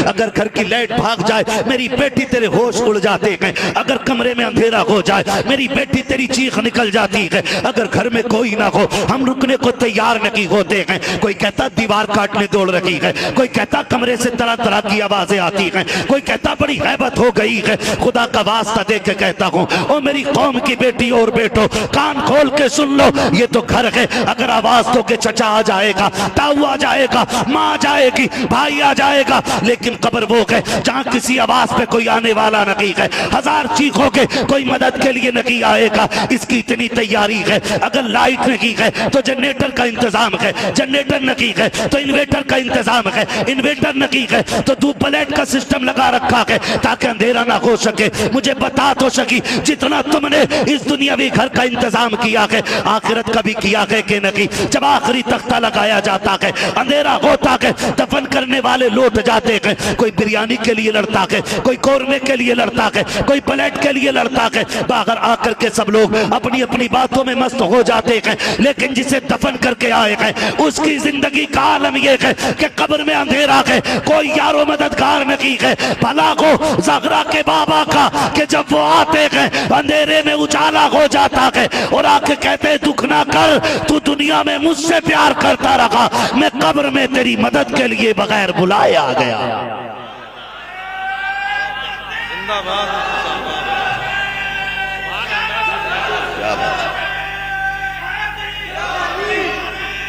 अगर घर की लाइट भाग जाए मेरी बेटी तेरे होश उड़ जाते हैं, अगर कमरे में अंधेरा हो जाए मेरी बेटी तेरी चीख निकल जाती है, अगर घर में कोई ना हो हम रुकने को तैयार नहीं होते हैं। कोई कहता दीवार काटने दौड़ रही है, कोई कहता कमरे से तरह तरह की आवाजें आती हैं, कोई कहता बड़ी हैबत हो गई है। खुदा का वास्ता दे के कहता हूँ ओ मेरी कौम की बेटी और बेटो, कान खोल के सुन लो, ये तो घर है। अगर आवाज दो के चचा आ जाएगा, ताऊ आ जाएगा, माँ आ जाएगी, भाई आ जाएगा, लेकिन कब्र वो है जहाँ किसी आवाज पे कोई आने वाला नहीं है। हजार चीखोगे कोई मदद के लिए नहीं आएगा, इसकी इतनी तैयारी है। अगर लाइट नहीं है तो जनरेटर का इंतजाम है, जनरेटर नहीं है तो इन्वर्टर का इंतजाम है, इन्वर्टर नहीं है तो धूप प्लेट का सिस्टम लगा रखा है ताकि अंधेरा ना हो सके। मुझे बता तो सकी जितना तुमने इस दुनियावी घर का इंतजाम किया है आखिरत का भी किया है कि नहीं? जब आखिरी तख्ता लगाया जाता है अंधेरा होता है, दफन करने वाले लौट जाते हैं। कोई बिरयानी के लिए लड़ता है, कोई कौरमे के लिए लड़ता है, कोई प्लेट के लिए लड़ता है, बाहर आकर के सब लोग अपनी अपनी बातों में मस्त हो जाते हैं। लेकिन जिसे दफन करके आए हैं उसकी जिंदगी का आलम यह है कि कब्र में अंधेरा है, कोई यारो मददगार नहीं है। भला को ज़हरा के बाबा का कि जब वो आते हैं अंधेरे में उजाला हो जाता है और आके कहते दुख ना कर, तू दुनिया में मुझसे प्यार करता रहा, मैं कब्र में तेरी मदद के लिए बगैर बुलाए आ गया।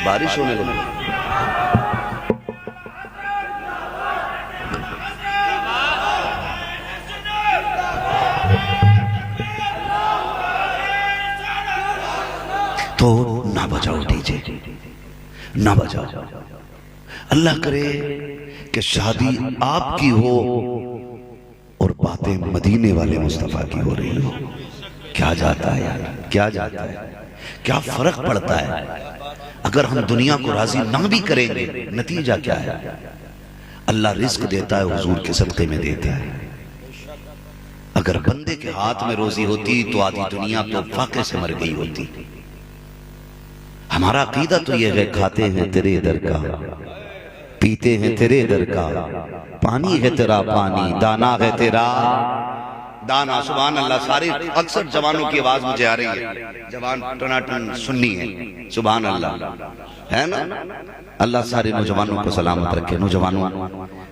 बारिश होने लगी। तो ना बजाओ डीजे, ना बजाओ। अल्लाह करे कि शादी आपकी हो और बातें मदीने वाले मुस्तफा की हो रही हो। क्या जाता है यार, क्या जाता है, क्या फर्क पड़ता है? अगर हम दुनिया को राजी ना भी करेंगे नतीजा क्या है? अल्लाह रिस्क देता है, हुजूर के सदक़े में देता है। अगर बंदे के हाथ में रोजी होती तो आधी दुनिया तो फाके से मर गई होती। हमारा अकीदा तो यह है खाते हैं तेरे दर का, पीते हैं तेरे दर का, पानी है तेरा पानी, दाना है तेरा दाना। सुभान अल्लाह। सारे अक्सर जवानों की आवाज मुझे आ रही है, जवान टनाटन सुन्नी है, सुभान अल्लाह, है ना? अल्लाह सारे नौजवानों को सलामत रखे। नौजवानों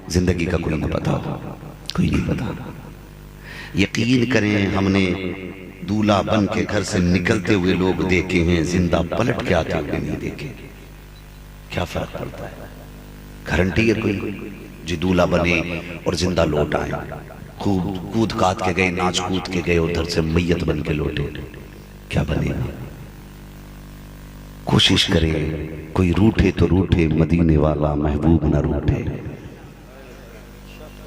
जिंदगी का कोई नहीं पता, कोई नहीं पता। यकीन करें हमने दूल्हा बन के घर से निकलते हुए लोग देखे हैं, जिंदा पलट के आते हुए नहीं देखे। क्या फर्क पड़ता है? गारंटी है कोई जी दूल्हा बने और जिंदा लौट आए? खूब कूद काद के गए, नाच कूद के गए, उधर से मैयत बन के लौटे, क्या बनेगा? कोशिश करे कोई रूठे तो रूठे, मदीने वाला महबूब ना रूठे।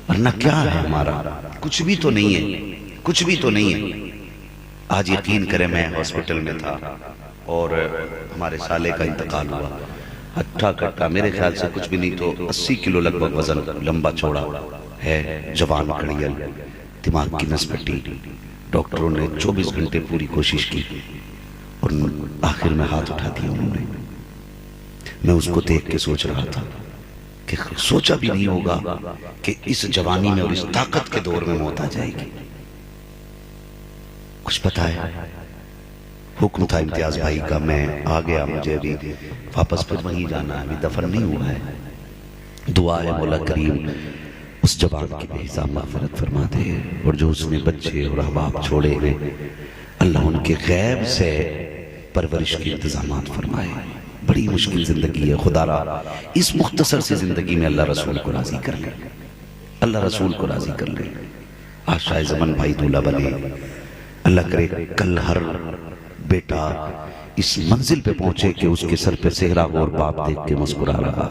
वरना क्या है हमारा? कुछ भी तो नहीं है, कुछ भी तो नहीं है। आज यकीन करें मैं हॉस्पिटल में था और हमारे साले का इंतकाल हुआ। हट्टा कट्टा मेरे ख्याल से कुछ भी नहीं तो 80 किलो लगभग वजन, लंबा चौड़ा है, जवान खड़ियल, दिमाग की नस पट्टी। डॉक्टरों ने 24 घंटे पूरी कोशिश की और आखिर में हाथ उठा दिया उन्होंने। मैं उसको देख के सोच रहा था कि सोचा भी नहीं होगा कि इस जवानी में और इस ताकत के दौर में मौत आ जाएगी। कुछ पता है? हुक्म था इम्तियाज भाई का, मैं आ गया, मुझे अभी वापस फिर वहीं जाना है, अभी दफन नहीं हुआ है। दुआ है मौला करीम उस जवान की बेहिसाब मग़फ़िरत फरमा दे, और जो उसने बच्चे और अहबाब छोड़े हैं अल्लाह उनके गैब से परवरिश के इंतजामात फरमाए। बड़ी मुश्किल जिंदगी है खुदारा, इस मुख्तसर सी जिंदगी में अल्लाह रसूल को राजी कर ले, अल्लाह रसूल को राजी कर ले। आज शायद ज़मन भाई दूल्हा बने, अल्लाह करे कल हर बेटा इस मंजिल पे पहुंचे कि उसके सर पे सेहरा हो और बाप देख के मुस्कुरा रहा।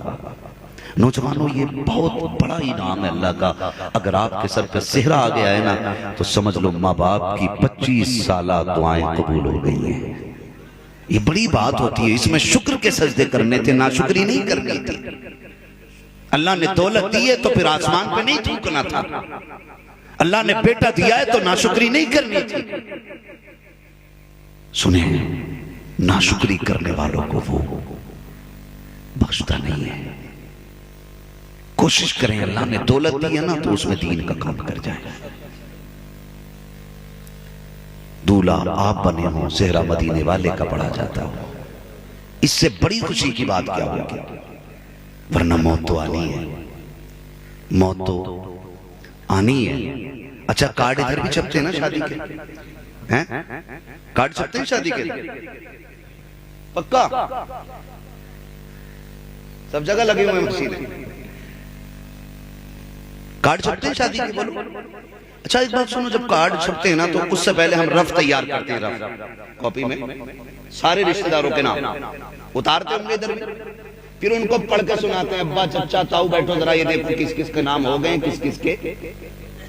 नौजवानों ये बहुत बड़ा इनाम है अल्लाह का। अगर आपके सर पे सेहरा आ गया है ना तो समझ लो माँ बाप की 25 साला दुआएं कबूल हो गई हैं। ये बड़ी बात होती है। इसमें शुक्र के सजदे करने थे, नाशुक्री नहीं करनी थी। अल्लाह ने दौलत दी है तो फिर आसमान पे नहीं थूकना था। अल्लाह ने बेटा दिया है तो नाशुक्री नहीं करनी थी। सुने, नाशुक्री करने वालों को वो बख्शता नहीं है। कोशिश करें, अल्लाह ने दौलत दी है ना तो उसमें दीन का काम कर जाए। दूल्हा आप बने हो, सेहरा मदीने वाले का पढ़ा जाता हो, इससे बड़ी खुशी की बात क्या होगी? वरना मौत तो आनी है, मौत तो आनी है। अच्छा, कार्ड इधर भी छपते हैं ना शादी के, हैं? कार्ड छपते हैं शादी के? पक्का सब जगह लगे हुए हैं मसीने, कार्ड छपते हैं शादी के? बोलो। अच्छा एक बात सुनो, जब कार्ड छपते हैं ना तो उससे पहले हम रफ तैयार करते हैं, रफ कॉपी में सारे रिश्तेदारों के नाम उतारते होंगे इधर भी, फिर उनको पढ़ के सुनाते हैं, अब्बा चचा ताऊ बैठो जरा ये देखो किस किस के नाम हो गए, किस किस के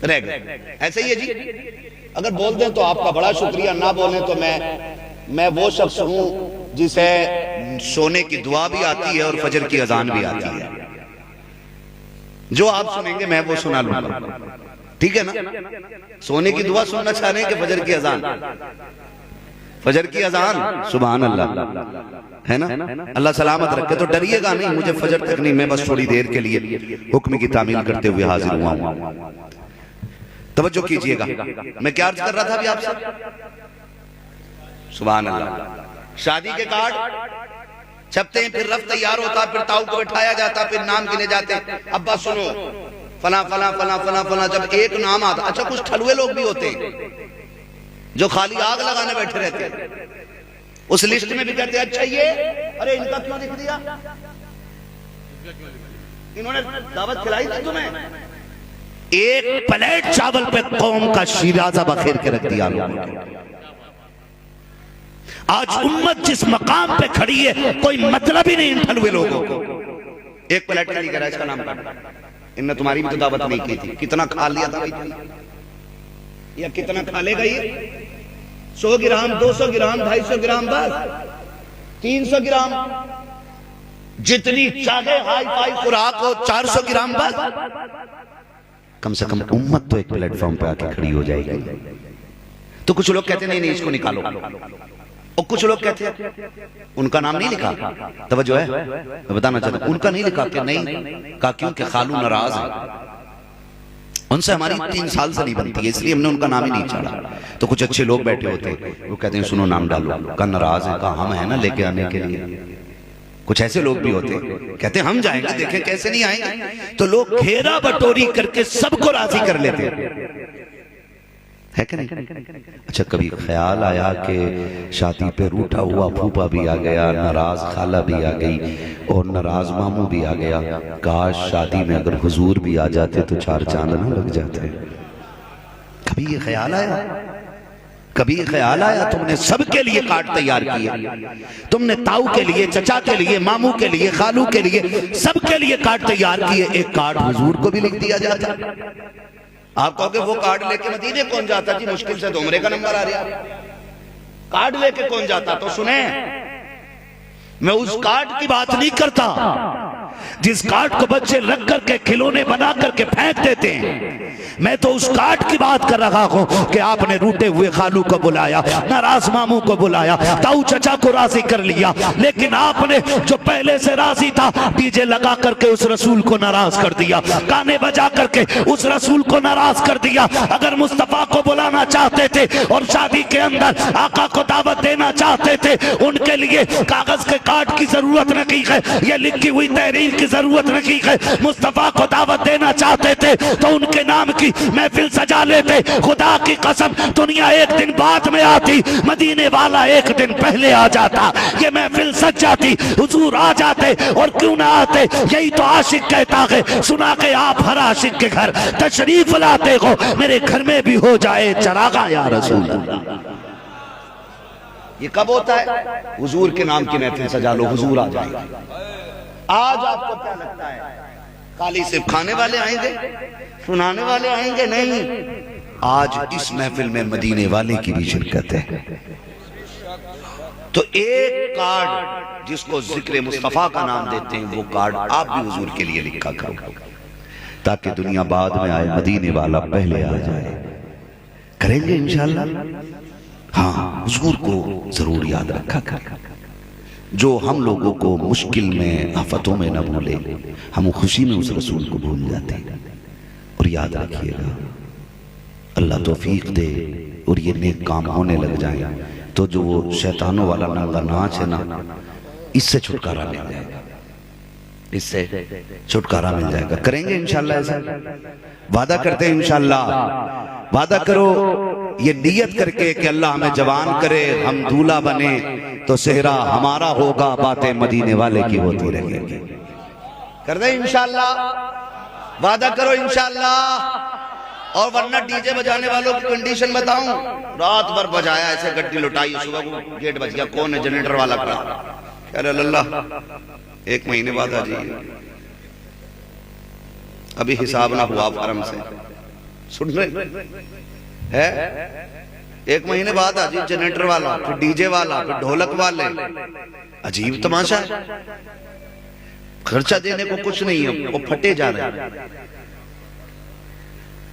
रह गए। ऐसे ही है जी। अगर बोल दें तो आपका बड़ा शुक्रिया, ना बोलें तो मैं वो शख्स हूं जिसे सोने की दुआ भी आती है और फजर की अजान भी आती है। जो आप सुनेंगे मैं वो सुना लूंगा, ठीक है ना? सोने की दुआ सुनना चाह रहे हैं कि फजर की अजान? फजर की अजान, सुभान अल्लाह, है ना? अल्लाह सलामत रखे। तो डरिएगा नहीं, मुझे फजर तक नहीं, मैं बस थोड़ी देर के लिए हुक्म की तामील करते हुए हाजिर हुआ हूं। तवज्जो कीजिएगा, मैं क्या अर्ज कर रहा था अभी आपसे? सुभान अल्लाह। शादी के कार्ड छपते हैं, फिर रफ तैयार होता, फिर ताऊ को बैठाया जाता, फिर नाम गिने जाते, अब्बा सुनो फला फला फला फला फला। जब एक नाम आता, अच्छा कुछ ठलुए लोग भी होते हैं जो खाली आग लगाने बैठे रहते हैं, उस लिस्ट में भी कहते हैं अच्छा ये, अरे इनका क्यों लिख दिया, इन्होंने दावत खिलाई थी तुम्हें? एक प्लेट चावल पे कौम का शिराजा बखेर के रख दिया लोगों ने। आज उम्मत जिस मकाम पे खड़ी है कोई मतलब ही नहीं इन ठलुए लोगों को। एक प्लेट खाली करा, इसका नाम काटा, इनने तुम्हारी भी तो दावत नहीं की थी, कितना खा लिया था या कितना खा लेगा ये? 100 ग्राम, 200 ग्राम, 250 ग्राम, बस 300 ग्राम, जितनी चाहे हाई फाई खुराक हो, 400 ग्राम बस। कम से कम उम्मत तो एक प्लेटफॉर्म पे आके खड़ी हो जाएगी। तो कुछ लोग कहते नहीं नहीं इसको निकालो, और कुछ लोग कहते हैं उनका नाम नहीं लिखा। तवज्जो है, मैं बताना चाहता हूं, उनका नहीं लिखा कि नहीं कहा क्योंकि खालू नाराज है, उनसे हमारी 3 साल से नहीं बनती है, इसलिए हमने उनका नाम ही नहीं चाड़ा। तो कुछ अच्छे लोग बैठे होते वो कहते हैं सुनो नाम डालो, का नाराज है, कहा हम है ना लेके आने के लिए। कुछ ऐसे लोग भी होते कहते हम जाएंगे, देखें कैसे नहीं आएंगे। तो लोग घेरा बटोरी करके सबको राजी कर लेते है कि नहीं? अच्छा कभी ख्याल आया कि शादी पे रूठा हुआ फूफा भी आ गया, नाराज खाला भी आ गई और नाराज मामू भी आ गया, काश शादी में अगर हुजूर भी आ जाते तो 4 चांद ना लग जाते। कभी ये ख्याल आया? कभी ये ख्याल आया? तुमने सबके लिए कार्ड तैयार किए, तुमने ताऊ के लिए, चचा के लिए, मामू के लिए, खालू के लिए, सबके लिए कार्ड तैयार किए, एक कार्ड हुजूर को भी लिख दिया जाता। आप कहोगे वो कार्ड लेके मदीने कौन जाता जी, मुश्किल से उमरे का नंबर आ रहा, कार्ड लेके कौन जाता? तो सुने, मैं उस कार्ड की बात नहीं करता जिस कार्ड को बच्चे रख करके खिलौने बना करके फेंक देते हैं। मैं तो उस कार्ड की बात कर रहा हूं कि आपने रूठे हुए खालू को बुलाया, नाराज मामू को बुलाया, ताऊ चचा को राजी कर लिया, लेकिन आपने जो पहले से राजी था डीजे लगा करके उस रसूल को नाराज कर दिया, गाने बजा करके उस रसूल को नाराज कर दिया। अगर मुस्तफा को बुलाना चाहते थे और शादी के अंदर आका को दावत देना चाहते थे, उनके लिए कागज के कार्ड की जरूरत नहीं है, ये लिखी हुई तहरीर की जरूरत नहीं है। मुस्तफा को दावत देना चाहते थे तो उनके नाम की महफिल सजा लेते। खुदा की कसम दुनिया एक दिन बाद में आती, मदीने वाला एक दिन पहले आ जाता, ये महफिल सज जाती, हुजूर आ जाते। और क्यों ना आते, यही तो आशिक कहता है, सुना के आप हर आशिक के घर तशरीफ लाते हो, मेरे घर में भी हो जाए चरागा या रसूल अल्लाह। ये कब होता है? हुजूर के नाम की महफिल सजा लो, हुजूर आ जाएगा। आज आपको क्या लगता है खाली सिर्फ खाने वाले आएंगे, सुनाने वाले आएंगे? नहीं, आज इस महफिल में मदीने वाले की भी शिरकत है। तो एक कार्ड जिसको जिक्र मुस्तफा का नाम देते हैं, वो कार्ड आप भी हुजूर के लिए लिखा करो, ताकि दुनिया बाद में आए, मदीने वाला पहले आ जाए। करेंगे इंशाअल्लाह? हाँ, हुजूर को जरूर याद रखा कर। जो हम लोगों को मुश्किल में आफतों में न भूले, हम खुशी में उस रसूल को भूल जाते हैं। और याद रखिएगा, अल्लाह तौफीक दे और ये नेक काम होने लग जाए तो जो वो शैतानों वाला नंगा नाच है ना, इससे छुटकारा मिल जाएगा, इससे छुटकारा मिल जाएगा। करेंगे इंशाल्लाह ऐसा, वादा करते हैं इंशाल्लाह। वादा करो ये नियत करके कि अल्लाह हमें जवान करे, हम दूल्हा बने तो सेहरा हमारा होगा, बातें मदीने वाले की होती रहेगी। कर दे इंशाल्लाह, वादा करो इंशाल्लाह। और वरना डीजे बजाने वालों की कंडीशन बताऊं, रात भर बजाया ऐसे गड्डी लुटाई, सुबह को गेट बज गया, कौन है जनरेटर वाला खड़ा, कह रहे अल्लाह 1 महीने बाद आ जाइए, अभी हिसाब ना हुआ फार्म से, सुन रहे है, 1 महीने बाद आ जाइए, जनरेटर वाला, फिर डीजे वाला, फिर ढोलक वाले, अजीब तमाशा है। खर्चा देने को कुछ नहीं है, वो फटे जा रहे हैं।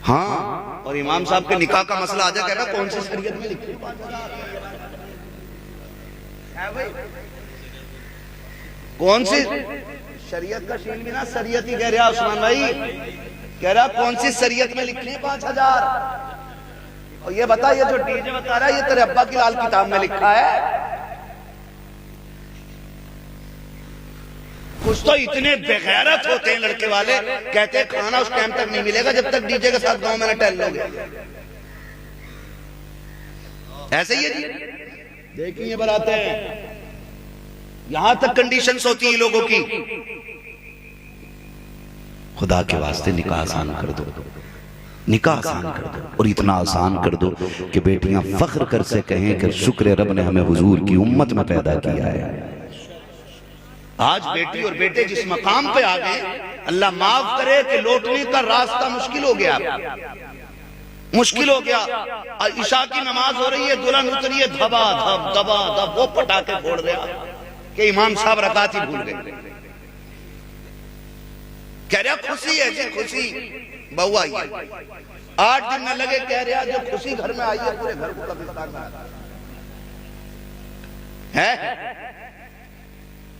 हाँ, और इमाम साहब के निकाह का मसला आ जाए, कहना कौन सी शरीयत में लिखी है, कौन सी शरीयत का शील भी ना शरीयत ही कह रहा उस्मान भाई, कह रहा कौन सी शरीयत में लिखी है 5000। और ये बता, ये जो डीजे बता रहा है ये तेरे अब्बा की लाल किताब में लिखा है? कुछ तो इतने बेगैरत होते हैं लड़के वाले, कहते हैं खाना उस टाइम तक नहीं मिलेगा जब तक डीजे के साथ गांव में न टहल लोगे। ऐसे ही है जी, देखिए बनाते हैं, यहां तक कंडीशंस होती है लोगों की। खुदा के वास्ते निकाह आसान कर दो, निकाह आसान कर दो, और इतना आसान कर दो कि बेटियां फख्र कर से कहें कि शुक्र रब ने हमें हुजूर की उम्मत में पैदा किया है। आज बेटी और बेटे जिस मकाम पे आ गए, अल्लाह माफ करे कि लौटने का रास्ता मुश्किल हो गया, मुश्किल हो गया। ईशा की नमाज हो रही है, दुल्हन उतरी है, धबा धब दबा धब, वो पटाखे फोड़ रहा कि इमाम साहब रकात ही भूल गए। कह रहा खुशी है जी, खुशी बहू आई है, 8 दिन न लगे, कह रहा जो खुशी घर में आई है पूरे घर को कब्रिस्तान है।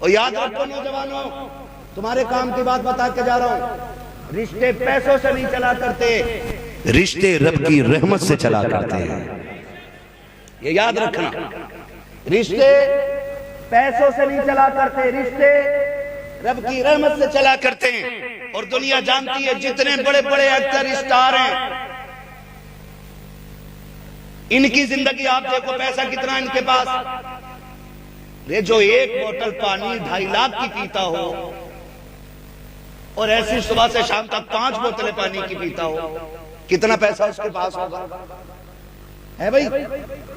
और याद रखो नौजवानों, तुम्हारे काम की बात बता के जा रहा हूं, रिश्ते पैसों से नहीं चला करते, रिश्ते रब की रहमत से चला करते हैं, ये याद रखना। रिश्ते पैसों से नहीं चला करते, रिश्ते रब की रहमत से चला करते हैं। और दुनिया जानती है जितने बड़े बड़े एक्टर स्टार हैं, इनकी जिंदगी आप देखो, पैसा कितना इनके पास। रे जो एक बोतल पानी 2.5 लाख की पीता हो, और ऐसी सुबह से शाम तक 5 बोतलें पानी की पीता हो, कितना पैसा उसके पास होगा, है भाई।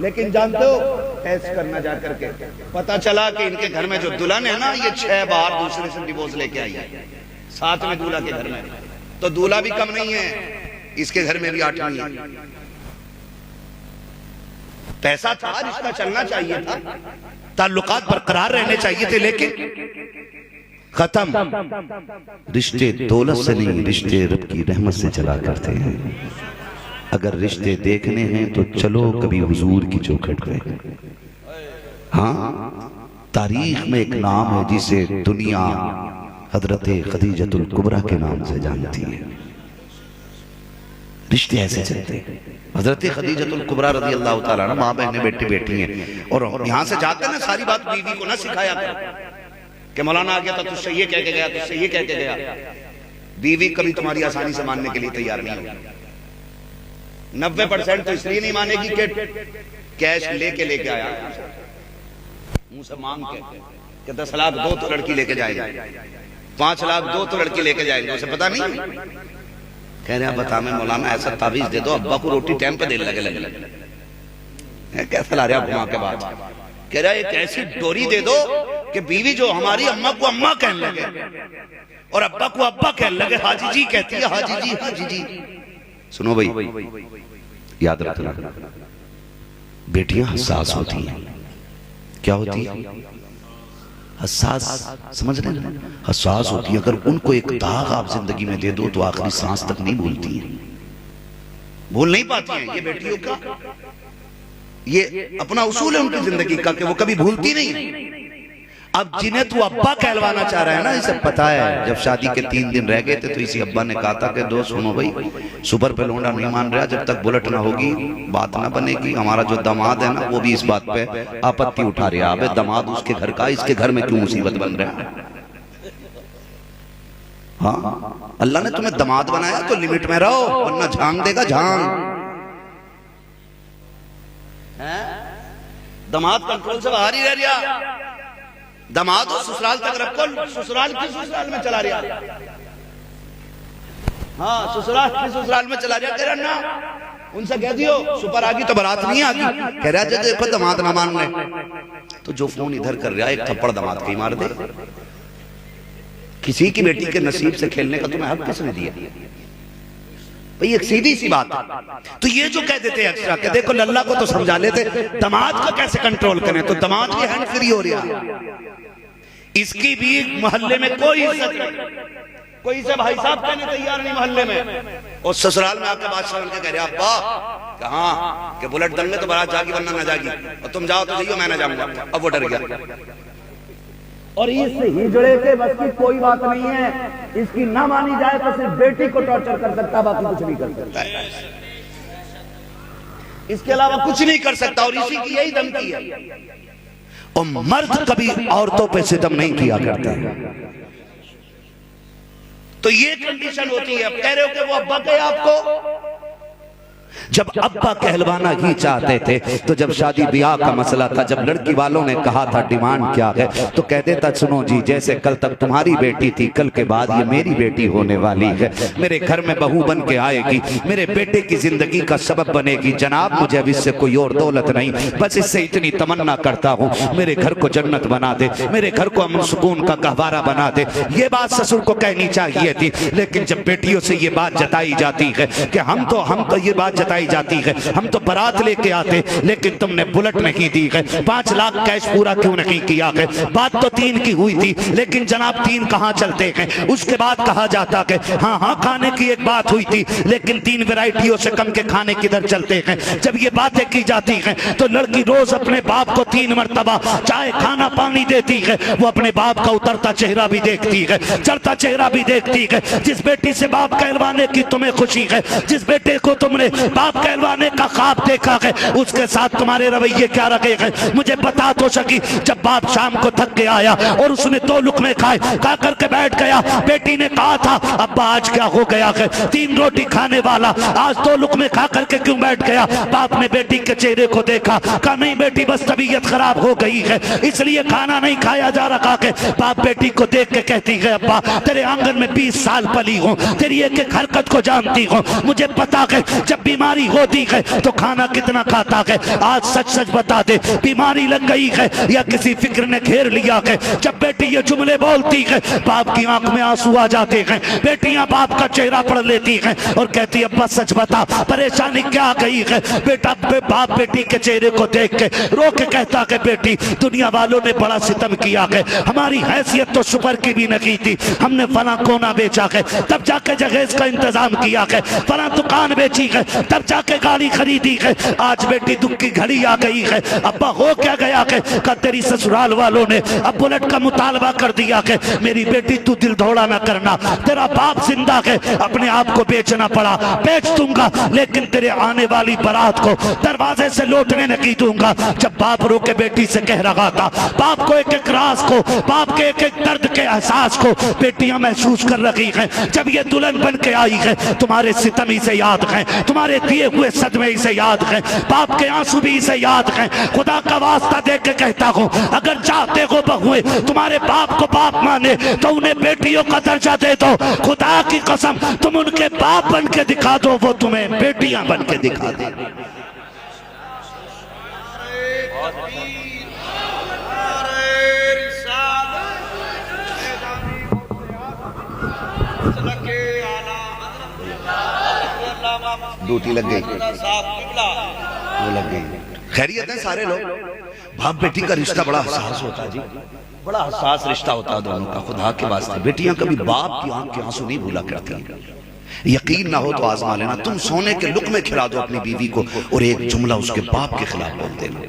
लेकिन जानते हो, टेस्ट करना जा करके पता चला कि इनके घर में जो दुल्हन है ना, ये 6 बार दूसरे से डिवोर्स लेके आई है, साथ में दूल्हा के घर में। तो दूल्हा भी कम नहीं है, इसके घर में भी 8वीं है। पैसा था, रिश्ता चलना चाहिए था, ताल्लुकात बरकरार रहने चाहिए थे, लेकिन खत्म। रिश्ते दौलत से नहीं, रिश्ते रब की रहमत से चला करते हैं। अगर रिश्ते देखने हैं तो चलो कभी हुजूर की चौखट पे। हाँ, तारीख में एक नाम है जिसे दुनिया हजरत खदीजतुल कुबरा के नाम से जानती है। रिश्ते ऐसे चलते हैं। हजरत खदीजतुल कुबरा रज़ी अल्लाह ताला अन्हा, माँ बहनें बेटी बेटी हैं, और यहाँ से जाकर ना सारी बात बीवी को ना सिखाया करो कि मौलाना आ गया तो तुझसे ये कह के गया, तुझसे ये कह के गया। बीवी कभी तुम्हारी आसानी से मानने के लिए तैयार नहीं होगी। 90% तो इसलिए नहीं मानेगी कि कैश लेके आया, मुंह से मांग के 10 लाख दो तो लड़की लेके जाएगा, 5 लाख दो तो लड़की लेके जाएगी, उसे पता नहीं। कह रहे बता मैं मौलाना ऐसा ताबीज दे दो, अब्बा को रोटी टाइम पे देने लगे। कैसा ला रहा घुमा के बाद, कह रहा एक ऐसी डोरी दे दो कि बीवी जो हमारी अम्मा को अम्मा कहने लगे और अब्बा को अब्बा कहने लगे, हाजी जी कहती है, हाजी जी हाजी जी। सुनो भाई, याद रखना, बेटियां हसास होती हैं। क्या होती है? हसास, समझ रहे हैं? हसास होती है। अगर उनको एक दाग आप जिंदगी में दे दो तो आखिरी सांस तक नहीं भूलती हैं, भूल नहीं पाती हैं। ये बेटियों का ये अपना उसूल है उनकी जिंदगी का कि वो कभी भूलती नहीं। अब जिन्हें तू अब्बा कहलवाना चाह रहा है ना, इसे पता है जब शादी के 3 दिन रह गए थे तो इसी अब्बा ने कहा था कि दोस्त सुनो भाई, सुपर पे लौंडा नहीं मान रहा, जब तक बुलेट ना होगी बात ना बनेगी। हमारा जो दामाद है ना वो भी इस बात पे आपत्ति उठा रहा है, अबे दामाद उसके घर का, इसके घर में क्यों मुसीबत बन रहा है। हाँ, अल्लाह ने तुम्हें दामाद बनाया तो लिमिट में रहो, वरना झांग देगा झांग। दामाद कंट्रोल से बाहर ही रह रहा, दामाद को ससुराल तक रखो, ससुराल की ससुराल में चला रहा। हाँ, ससुराल की ससुराल में चला रहा, कह रहा ना उनसे कह दियो सुपर आगी तो बारात नहीं आगी। कह रहा देखो दामाद ना मान रहे तो जो फोन इधर कर रहा है एक थप्पड़ दामाद के ही मार दे। किसी की बेटी के नसीब से खेलने का तुम्हें हक किसने दिया भाई, एक सीधी सी बात है। तो ये जो कह देते हैं एक्स्ट्रा के देखो लल्ला को तो समझा लेते, दामाद को कैसे कंट्रोल करें, तो दामाद की हैंड फ्री हो रहा है, इसकी भी मोहल्ले में कोई इज्जत नहीं, कोई इसे भाई साहब कहने तैयार नहीं मोहल्ले में। और ससुराल में आपके बादशाह बन के कह रहे अब्बा कहाँ के बुलेट दंगे तो बारात जागी वरना ना जागी, और तुम जाओ तो जाइयो मैं ना जाऊंगा। अब वो डर गया और इससे हिजड़े के बस की कोई बात नहीं है, इसकी ना मानी जाए तो सिर्फ बेटी को टॉर्चर कर सकता, बाकी कुछ नहीं कर सकता, इसके अलावा कुछ नहीं कर सकता। और इसी की यही धमकी है। और मर्द कभी औरतों पे सितम नहीं किया करता। तो ये कंडीशन होती है। अब कह रहे हो कि वो अब्बा कहे आपको, जब अब्बा कहलवाना ही चाहते थे तो जब शादी ब्याह का मसला था, जब लड़की वालों ने कहा था डिमांड क्या है, तो कह देता सुनो जी जैसे कल तक तुम्हारी बेटी थी, कल के बाद ये मेरी बेटी होने वाली है, मेरे घर में बहू बन के आएगी, मेरे बेटे की जिंदगी का सबब बनेगी। जनाब मुझे अब इससे कोई और दौलत नहीं, बस इससे इतनी तमन्ना करता हूँ मेरे घर को जन्नत बना दे, मेरे घर को अमन सुकून का गहवारा बना दे। ये बात ससुर को कहनी चाहिए थी, लेकिन जब बेटियों से ये बात जताई जाती है कि हम तो ये बात जताई जाती है हम तो बारात लेके आते, लेकिन तुमने बुलेट नहीं दी है, 5 लाख कैश पूरा क्यों नहीं किया है। बात तो 3 की हुई थी, लेकिन जनाब 3 कहाँ चलते हैं। उसके बाद कहा जाता है हाँ खाने की एक बात हुई थी, लेकिन 3 वैरायटियों से कम के खाने किधर चलते हैं। जब ये बातें की जाती हैं तो लड़की रोज अपने बाप को 3 मरतबा चाहे खाना पानी देती है, वो अपने बाप का उतरता चेहरा भी देखती है, चढ़ता चेहरा भी देखती है। जिस बेटी से बाप कहलवाने की तुम्हें खुशी है, जिस बेटे को तुमने बाप कहलवाने का ख्वाब देखा है, उसके साथ तुम्हारे रवैये क्या रखे हैं मुझे बता तो सकी। जब बाप शाम को थक के आया और उसने 2 लुकमे खाए, खा करके बैठ गया, बेटी ने कहा था अब्बा आज क्या हो गया है, 3 रोटी खाने वाला आज 2 लुकमे खा करके क्यों बैठ गया। बाप ने बेटी के चेहरे को देखा, कहा नहीं बेटी बस तबीयत खराब हो गई है इसलिए खाना नहीं खाया जा रहा है। बाप बेटी को देख के कहती है अब्बा तेरे आंगन में 20 साल पली हूँ, तेरी एक एक हरकत को जानती हूँ, मुझे पता है जब बीमारी होती है तो खाना कितना खाता है। आज सच सच बता दे बीमारी लग गई है या किसी फिक्र ने घेर लिया है। जब बेटी ये जुमले बोलती है बाप की आंख में आंसू आ जाते हैं, बेटियां बाप का चेहरा पढ़ लेती हैं और कहती है अब्बा सच बता परेशानी क्या गई है। बेटा बाप बेटी के चेहरे को देख के रो के कहता है बेटी दुनिया वालों ने बड़ा सितम किया है, हमारी हैसियत तो सुपर की भी नहीं थी, हमने फला कोना बेचा है, तब जाके जगह का इंतजाम किया है, फला दुकान बेची है, तब जाके गाड़ी खरीदी है। आज बेटी दुख की घड़ी आ गई है, अब्बा हो क्या गया है, का तेरी ससुराल वालों ने अब बुलेट का मुतालबा कर दिया है। मेरी बेटी तू दिल दौड़ा ना करना, तेरा बाप जिंदा है, अपने आप को बेचना पड़ा बेच दूंगा, लेकिन तेरे आने वाली बारात को दरवाजे से लौटने नहीं दूंगा। जब बाप रो के बेटी से कह रहा था, बाप को एक एक राज को, बाप के एक एक दर्द के एहसास को बेटियां महसूस कर रही हैं। जब ये दुल्हन बन के आई है तुम्हारे सितम ही से याद है, तुम्हारे दिए हुए सदमे ही से याद है, बाप के आंसू भी से याद है। खुदा का वास्ता दे के कहता हूँ अगर चाहते हो बहुए तुम्हारे बाप को बाप माने तो उन्हें बेटियों का दर्जा दे दो। खुदा की कसम तुम उनके बाप बन के दिखा दो, वो तुम्हें बेटियां बन के दिखा दे। ड्यूटी लग गई, वो लग गई। खैरियत है सारे लोग। बाप बेटी का रिश्ता बड़ा हसास होता है जी, बड़ा हसास रिश्ता होता है दोनों का। खुदा के वास्ते बेटियां कभी बाप की आंख के आंसू नहीं भूला करती। यकीन ना हो तो आजमा लेना, तुम सोने के लुक में खिला दो अपनी बीवी को और एक जुमला उसके बाप के खिलाफ बोल देना,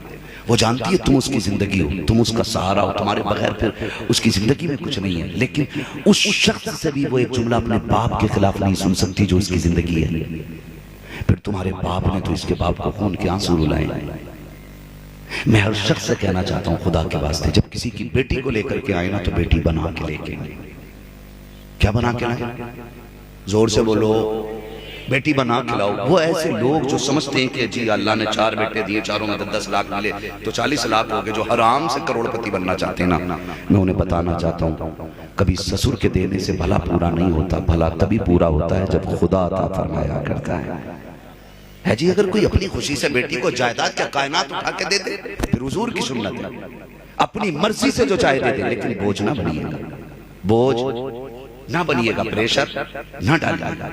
वो जानती है तुम उसकी जिंदगी हो, तुम उसका सहारा हो, तुम्हारे बगैर फिर उसकी जिंदगी में कुछ नहीं है। लेकिन उस शख्स से भी वो एक जुमला अपने बाप के खिलाफ नहीं सुन सकती जो उसकी जिंदगी है। फिर तुम्हारे बाप ने तो इसके बाप को खून के आंसू रुलाए। मैं हर शख्स से कहना चाहता हूं, खुदा के वास्ते, जब किसी की बेटी को लेकर के आए ना तो बेटी बना के लेके आए। क्या बना के लाए? जोर से बोलो, बेटी बना के लाओ। वो ऐसे लोग जो समझते हैं कि जी अल्लाह ने 4 बेटे दिए, चारों में 10 लाख मिले तो 40 लाख हो गए, जो हराम से करोड़पति बनना चाहते हैं ना, मैं उन्हें बताना चाहता हूँ कभी ससुर के देने से भला पूरा नहीं होता। भला तभी पूरा होता है जब खुदा अता फरमाया करता है जी। अगर कोई अपनी खुशी से बेटी को जायदाद क्या कायनात उठा के दे दे, फिर हुजूर की सुन्नत है, अपनी मर्जी से जो चाहे दे दे, लेकिन बोझ ना बनिएगा, बोझ ना बनिएगा, प्रेशर ना डालिएगा,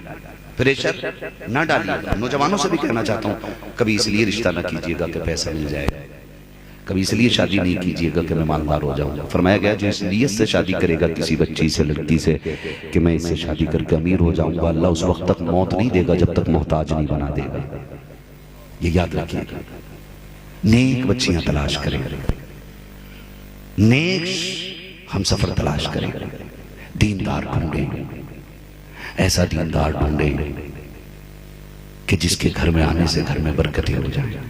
प्रेशर ना डालिएगा। नौजवानों से भी कहना चाहता हूँ, कभी इसलिए रिश्ता ना कीजिएगा कि पैसा मिल जाएगा, कभी इसलिए शादी नहीं कीजिएगा कि मैं मालदार हो जाऊंगा। फरमाया गया जो इस नीयत से शादी करेगा किसी बच्ची से, लड़की से, कि मैं इससे शादी करके अमीर हो जाऊंगा, अल्लाह उस वक्त तक मौत नहीं देगा जब तक मोहताज नहीं बना देगा। ये याद रखिएगा। नेक बच्चियां तलाश करें, नेक हम सफर तलाश करें, दीनदार ढूंढे, ऐसा दीनदार ढूंढे कि जिसके घर में आने से घर में बरकतें हो जाए।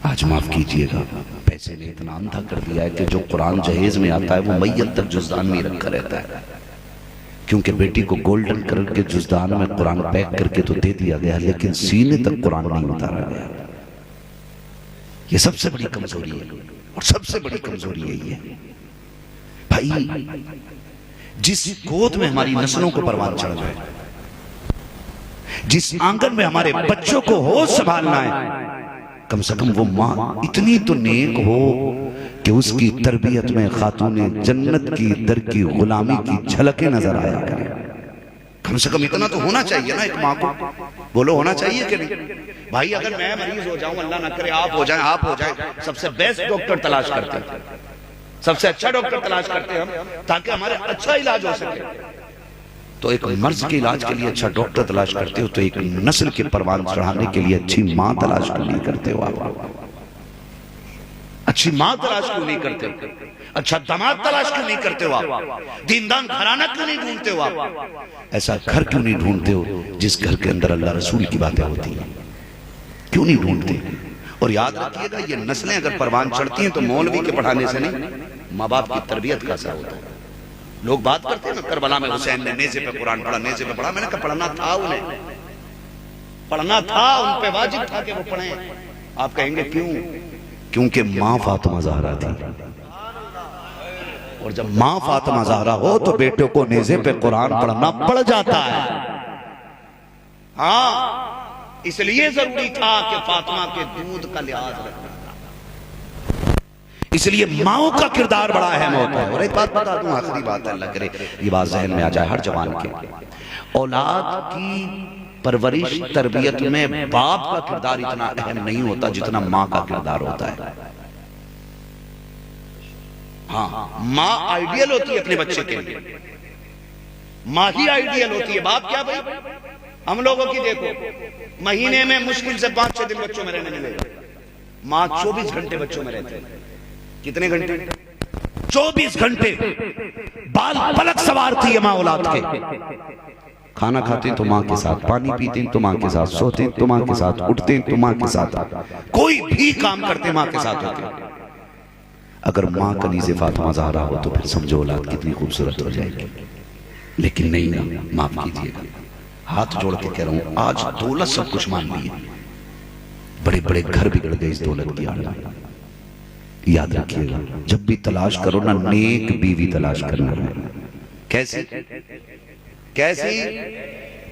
आज माफ कीजिएगा, पैसे ने इतना अंधा कर दिया है कि जो कुरान जहेज में आता है वो मैयत तक जुज़दान में रखा रहता है, क्योंकि बेटी को गोल्डन कलर के जुज़दान में कुरान पैक करके तो दे दिया गया, लेकिन सीने तक कुरान नहीं उतारा गया। ये सबसे बड़ी कमजोरी है, और सबसे बड़ी कमजोरी यही है भाई, जिस गोद में हमारी नस्लों को परवान चढ़ जाए, जिस आंगन में हमारे बच्चों को होश संभालना है, कम से कम वो माँ इतनी तो नेक हो कि उसकी तरबियत में खातूने जन्नत की दर की गुलामी की झलकें नजर आया करें। कम से कम इतना तो होना चाहिए ना एक माँ को। बोलो, होना चाहिए कि नहीं भाई? अगर मैं मरीज हो जाऊं, अल्लाह ना करे आप हो जाए, आप हो जाए, सबसे बेस्ट डॉक्टर तलाश करते हैं, सबसे अच्छा डॉक्टर तलाश करते हैं हम, ताकि हमारे अच्छा इलाज हो सके। तो एक मर्ज के इलाज के लिए अच्छा डॉक्टर तलाश करते हो, तो एक नस्ल के परवान चढ़ाने के लिए अच्छी मां तलाश क्यों नहीं करते हो आप? अच्छी मां तलाश क्यों नहीं करते हो? अच्छा दामाद तलाश क्यों नहीं करते हो आप? दीनदार घराना क्यों नहीं ढूंढते हो आप? ऐसा घर क्यों नहीं ढूंढते हो जिस घर के अंदर अल्लाह रसूल की बातें होती हैं? क्यों नहीं ढूंढते? और याद रखिएगा, ये नस्लें अगर परवान चढ़ती हैं तो मौलवी के पढ़ाने से नहीं, माँ बाप की तरबियत का असर होता है। लोग बात करते हैं ना, करबला में हुसैन ने नेज़े पे कुरान पढ़ा, नेज़े पे पढ़ा। मैंने कहा पढ़ना था, उन्हें पढ़ना था, उन पे वाजिब था कि वो पढ़ें। आप कहेंगे क्यों? क्योंकि माँ फातिमा ज़हरा थी, और जब माँ फातिमा ज़हरा हो तो बेटों को नेज़े पे कुरान पढ़ना पड़ जाता है। हाँ, इसलिए जरूरी था कि फातिमा के दूध का लिहाज रखना, इसलिए माओ का किरदार बड़ा अहम होता है। और एक बात बता दूं, आखिरी बात, अल्लाह करे ये बात ज़हन में आ जाए हर जवान के, औलाद की परवरिश तरबियत में बाप का किरदार इतना अहम नहीं होता जितना माँ का किरदार होता है। हाँ, माँ आइडियल होती है अपने बच्चे के लिए, माँ ही आइडियल होती है, बाप क्या भाई? हम लोगों की देखो, महीने में मुश्किल से 5-6 दिन बच्चों में रहने मिलेगा, माँ 24 घंटे बच्चों में रहते हैं। कितने घंटे? 24 घंटे बाल पलक सवारती है माँ औलाद के। खाना खाते तो माँ के साथ, पानी पीते तो माँ के साथ, सोते तो माँ के साथ, उठते तो माँ के साथ, कोई भी काम करते माँ के साथ होते। अगर माँ कनीज़े फातिमा ज़हरा हो तो फिर समझो औलाद कितनी खूबसूरत हो जाएगी। लेकिन नहीं ना, माफ कीजिएगा, हाथ जोड़ के कह रहा हूं, आज दौलत सब कुछ मान ली है, बड़े बड़े घर बिगड़ गए इस दौलत की आड़ में। याद रखिएगा, जब भी तलाश करो ना, नेक बीवी तलाश करना है। कैसी? कैसी?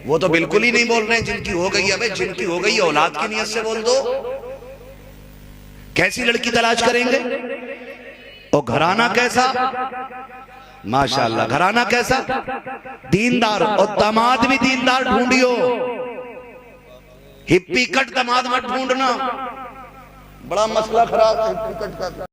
वो तो बिल्कुल ही नहीं बोल रहे हैं जिनकी हो गई है। भाई जिनकी हो गई है औलाद की नियत से बोल दो। कैसी लड़की तलाश करेंगे? और घराना कैसा? माशाअल्लाह, घराना कैसा? दीनदार, और दामाद भी दीनदार ढूंढियो। हिप्पी कट दामाद मत ढूंढना, बड़ा मसला खराब है हिप्पी कट का।